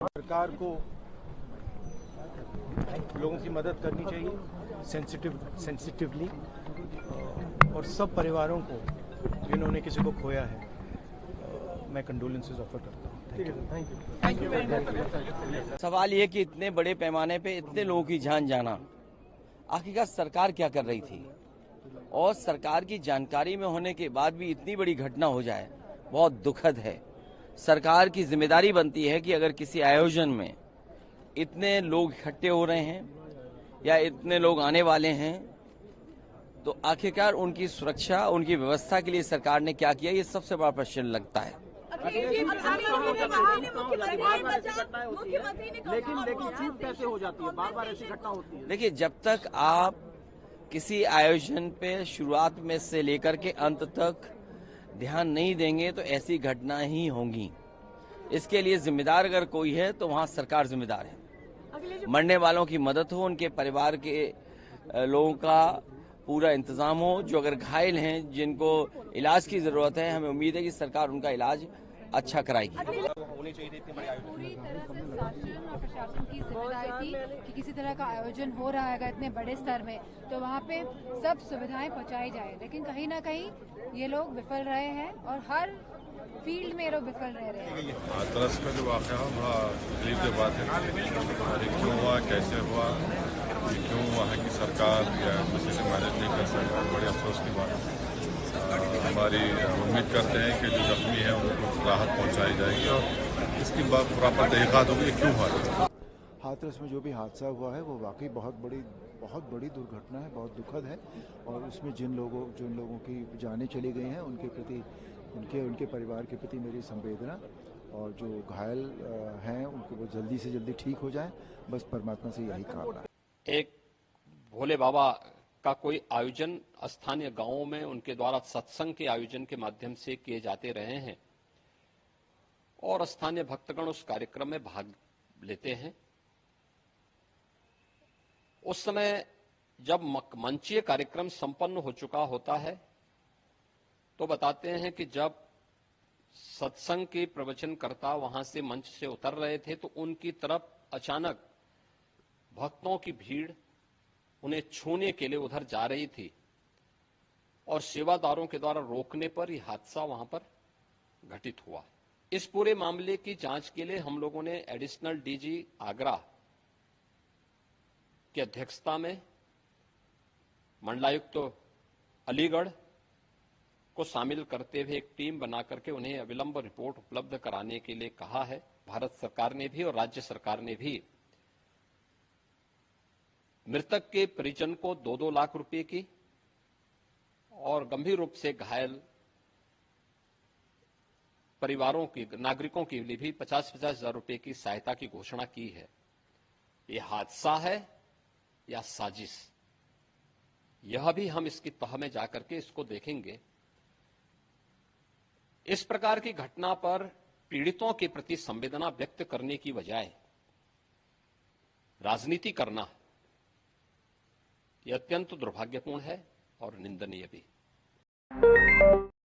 सरकार को लोगों की मदद करनी चाहिए सेंसिटिवली, और सब परिवारों को जिन्होंने किसी को खोया है मैं कंडोलेंसेस ऑफर करता हूँ। Thank you. सवाल ये कि इतने बड़े पैमाने पे इतने लोगों की जान जाना, आखिरकार सरकार क्या कर रही थी, और सरकार की जानकारी में होने के बाद भी इतनी बड़ी घटना हो जाए, बहुत दुखद है। सरकार की जिम्मेदारी बनती है कि अगर किसी आयोजन में इतने लोग इकट्ठे हो रहे हैं या इतने लोग आने वाले हैं, तो आखिरकार उनकी सुरक्षा, उनकी व्यवस्था के लिए सरकार ने क्या किया, ये सबसे बड़ा प्रश्न लगता है। लेकिन चूक कैसे हो जाती है, बार बार ऐसी घटना होती है। देखिए, जब तक आप किसी आयोजन पे शुरुआत में से लेकर के अंत तक ध्यान नहीं देंगे तो ऐसी घटना ही होंगी। इसके लिए जिम्मेदार अगर कोई है तो वहां सरकार जिम्मेदार है। मरने वालों की मदद हो, उनके परिवार के लोगों का पूरा इंतजाम हो, जो अगर घायल हैं, जिनको इलाज की जरूरत है, हमें उम्मीद है कि सरकार उनका इलाज अच्छा कराएगी। पूरी तरह से शासन और प्रशासन की जिम्मेदारी थी कि किसी तरह का आयोजन हो रहा है इतने बड़े स्तर में, तो वहाँ पे सब सुविधाएं पहुँचाई जाए, लेकिन कहीं ना कहीं ये लोग विफल रहे हैं और हर फील्ड में ये लोग विफल रह रहे हैं। हाथरस का जो वाक़या है बड़ा तकलीफ की बात है। क्यों हुआ, कैसे हुआ, क्यों वहाँ की सरकार या किसी से मैनेज नहीं कर सका, बड़े अफसोस की बात है। हमारी उम्मीद करते हैं कि जो जख्मी है उनको राहत पहुँचाई जाएगी और इसकी प्रॉपर तहक़ीक़ात होगी क्यों हुआ। हाथरस में जो भी हादसा हुआ है वो वाकई बहुत बड़ी दुर्घटना है, बहुत दुखद है, और उसमें जिन लोगों की जानें चली गई हैं उनके प्रति, उनके परिवार के प्रति मेरी संवेदना, और जो घायल हैं उनको वो जल्दी से जल्दी ठीक हो जाएं, बस परमात्मा से यही कामना है। एक भोले बाबा का कोई आयोजन स्थानीय गांवों में उनके द्वारा सत्संग के आयोजन के माध्यम से किए जाते रहे हैं और स्थानीय भक्तगण उस कार्यक्रम में भाग लेते हैं। उस समय जब मंचीय कार्यक्रम संपन्न हो चुका होता है तो बताते हैं कि जब सत्संग के प्रवचनकर्ता वहां से मंच से उतर रहे थे तो उनकी तरफ अचानक भक्तों की भीड़ उन्हें छूने के लिए उधर जा रही थी और सेवादारों के द्वारा रोकने पर यह हादसा वहां पर घटित हुआ। इस पूरे मामले की जांच के लिए हम लोगों ने एडिशनल डीजी आगरा की अध्यक्षता में मंडलायुक्त अलीगढ़ को शामिल करते हुए एक टीम बना करके उन्हें अविलंब रिपोर्ट उपलब्ध कराने के लिए कहा है। भारत सरकार ने भी और राज्य सरकार ने भी मृतक के परिजन को 2-2 लाख रुपए की और गंभीर रूप से घायल परिवारों की, नागरिकों के लिए भी 50-50 हजार रुपए की सहायता की घोषणा की है। यह हादसा है या साजिश, यह भी हम इसकी तह में जाकर के इसको देखेंगे। इस प्रकार की घटना पर पीड़ितों के प्रति संवेदना व्यक्त करने की बजाय राजनीति करना यह अत्यंत दुर्भाग्यपूर्ण है और निंदनीय भी।